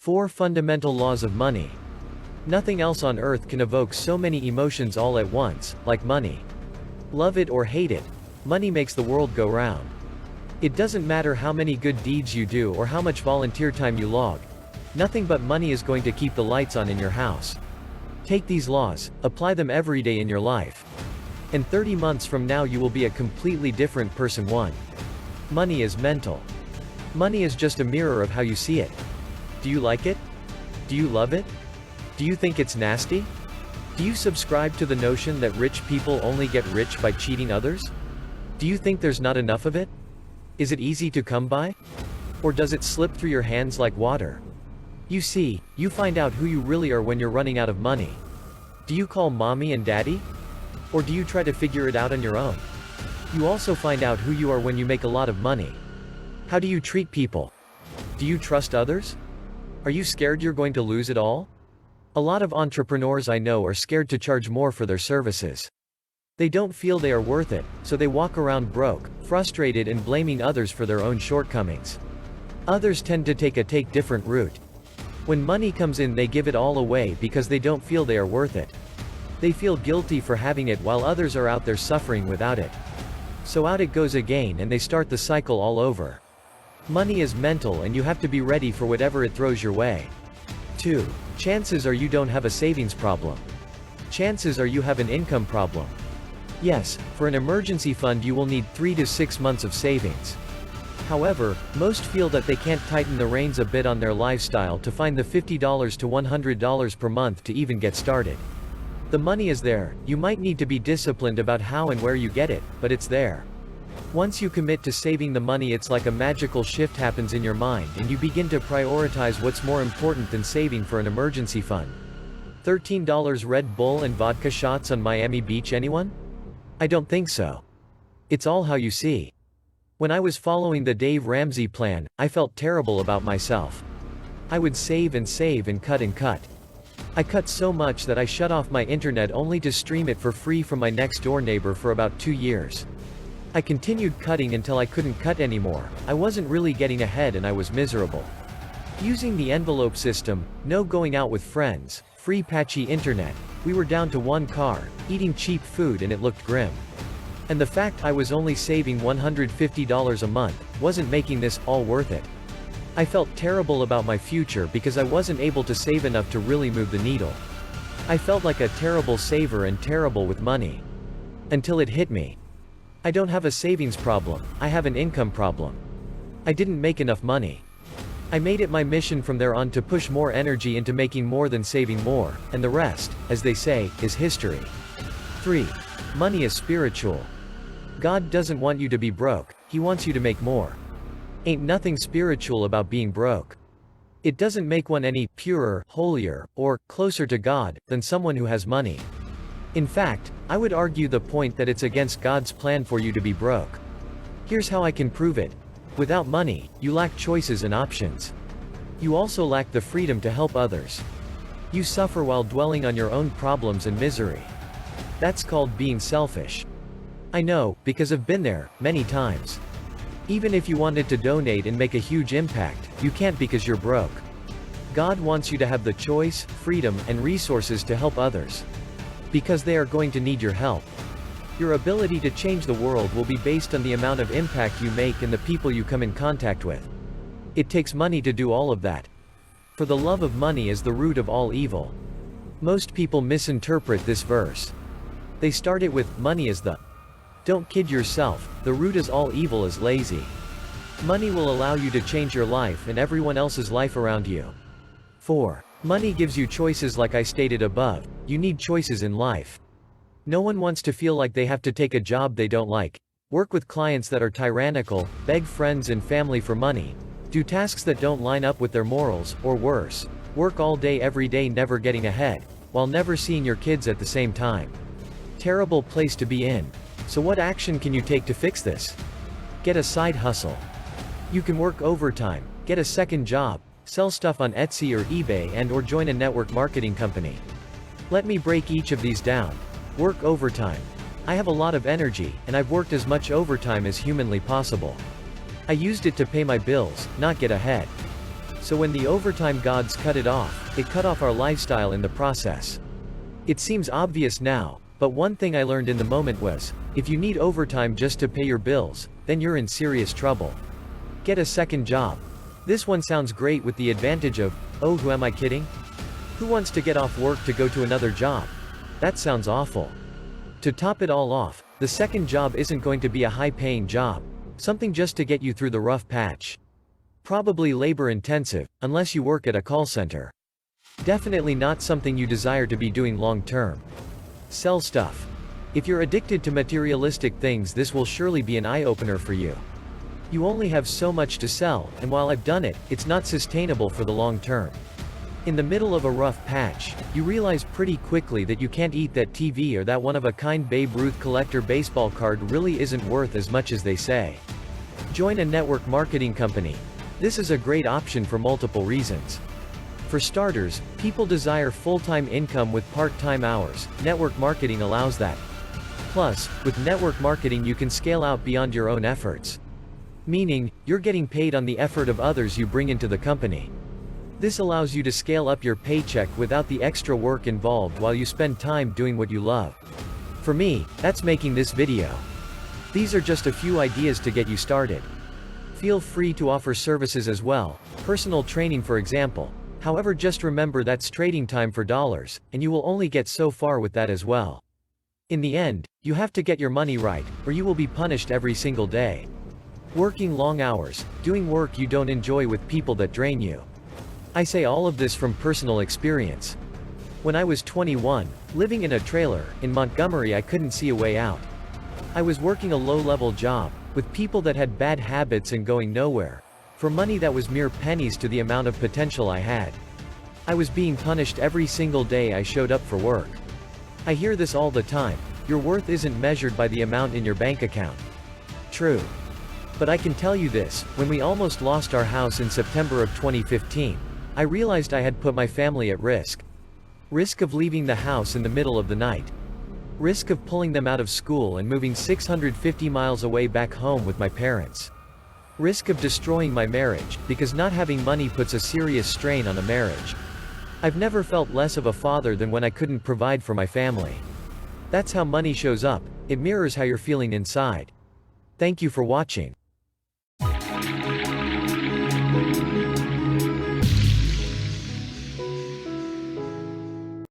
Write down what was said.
4 fundamental laws of money. Nothing else on earth can evoke so many emotions all at once, like money. Love it or hate it, money makes the world go round. It doesn't matter how many good deeds you do or how much volunteer time you log. Nothing but money is going to keep the lights on in your house. Take these laws, apply them every day in your life. And 30 months from now you will be a completely different person. 1. Money is mental. Money is just a mirror of how you see it. Do you like it? Do you love it? Do you think it's nasty? Do you subscribe to the notion that rich people only get rich by cheating others? Do you think there's not enough of it? Is it easy to come by? Or does it slip through your hands like water? You see, you find out who you really are when you're running out of money. Do you call mommy and daddy? Or do you try to figure it out on your own? You also find out who you are when you make a lot of money. How do you treat people? Do you trust others? Are you scared you're going to lose it all? A lot of entrepreneurs I know are scared to charge more for their services. They don't feel they are worth it, so they walk around broke, frustrated and blaming others for their own shortcomings. Others tend to take a different route. When money comes in they give it all away because they don't feel they are worth it. They feel guilty for having it while others are out there suffering without it. So out it goes again and they start the cycle all over. Money is mental and you have to be ready for whatever it throws your way. 2. Chances are you don't have a savings problem. Chances are you have an income problem. Yes, for an emergency fund you will need 3 to 6 months of savings. However, most feel that they can't tighten the reins a bit on their lifestyle to find the $50 to $100 per month to even get started. The money is there, you might need to be disciplined about how and where you get it, but it's there. Once you commit to saving the money it's like a magical shift happens in your mind and you begin to prioritize what's more important than saving for an emergency fund. $13 Red Bull and vodka shots on Miami Beach, anyone? I don't think so. It's all how you see. When I was following the Dave Ramsey plan, I felt terrible about myself. I would save and save and cut and cut. I cut so much that I shut off my internet only to stream it for free from my next door neighbor for about 2 years. I continued cutting until I couldn't cut anymore. I wasn't really getting ahead and I was miserable. Using the envelope system, no going out with friends, free patchy internet, we were down to 1 car, eating cheap food and it looked grim. And the fact I was only saving $150 a month, wasn't making this all worth it. I felt terrible about my future because I wasn't able to save enough to really move the needle. I felt like a terrible saver and terrible with money. Until it hit me. I don't have a savings problem, I have an income problem. I didn't make enough money. I made it my mission from there on to push more energy into making more than saving more, and the rest, as they say, is history. 3. Money is spiritual. God doesn't want you to be broke, He wants you to make more. Ain't nothing spiritual about being broke. It doesn't make one any purer, holier, or closer to God than someone who has money. In fact, I would argue the point that it's against God's plan for you to be broke. Here's how I can prove it. Without money, you lack choices and options. You also lack the freedom to help others. You suffer while dwelling on your own problems and misery. That's called being selfish. I know, because I've been there, many times. Even if you wanted to donate and make a huge impact, you can't because you're broke. God wants you to have the choice, freedom, and resources to help others. Because they are going to need your help. Your ability to change the world will be based on the amount of impact you make and the people you come in contact with. It takes money to do all of that. For the love of money is the root of all evil. Most people misinterpret this verse. They start it with, money is the. Don't kid yourself, the root is all evil is lazy. Money will allow you to change your life and everyone else's life around you. 4. Money gives you choices like I stated above, you need choices in life. No one wants to feel like they have to take a job they don't like, work with clients that are tyrannical, beg friends and family for money, do tasks that don't line up with their morals, or worse, work all day every day never getting ahead, while never seeing your kids at the same time. Terrible place to be in. So what action can you take to fix this? Get a side hustle. You can work overtime, get a second job, sell stuff on Etsy or eBay and/or join a network marketing company. Let me break each of these down. Work overtime. I have a lot of energy, and I've worked as much overtime as humanly possible. I used it to pay my bills, not get ahead. So when the overtime gods cut it off, it cut off our lifestyle in the process. It seems obvious now, but one thing I learned in the moment was, if you need overtime just to pay your bills, then you're in serious trouble. Get a second job. This one sounds great with the advantage of, oh, who am I kidding? Who wants to get off work to go to another job? That sounds awful. To top it all off, the second job isn't going to be a high-paying job, something just to get you through the rough patch. Probably labor-intensive, unless you work at a call center. Definitely not something you desire to be doing long-term. Sell stuff. If you're addicted to materialistic things, this will surely be an eye-opener for you. You only have so much to sell, and while I've done it, it's not sustainable for the long term. In the middle of a rough patch, you realize pretty quickly that you can't eat that TV or that one-of-a-kind Babe Ruth collector baseball card really isn't worth as much as they say. Join a network marketing company. This is a great option for multiple reasons. For starters, people desire full-time income with part-time hours. Network marketing allows that. Plus, with network marketing you can scale out beyond your own efforts. Meaning, you're getting paid on the effort of others you bring into the company. This allows you to scale up your paycheck without the extra work involved while you spend time doing what you love. For me, that's making this video. These are just a few ideas to get you started. Feel free to offer services as well, personal training for example. However, just remember that's trading time for dollars, and you will only get so far with that as well. In the end, you have to get your money right, or you will be punished every single day. Working long hours, doing work you don't enjoy with people that drain you. I say all of this from personal experience. When I was 21, living in a trailer, in Montgomery, I couldn't see a way out. I was working a low-level job, with people that had bad habits and going nowhere, for money that was mere pennies to the amount of potential I had. I was being punished every single day I showed up for work. I hear this all the time, your worth isn't measured by the amount in your bank account. True. But I can tell you this, when we almost lost our house in September of 2015, I realized I had put my family at risk. Risk of leaving the house in the middle of the night. Risk of pulling them out of school and moving 650 miles away back home with my parents. Risk of destroying my marriage, because not having money puts a serious strain on a marriage. I've never felt less of a father than when I couldn't provide for my family. That's how money shows up, it mirrors how you're feeling inside. Thank you for watching.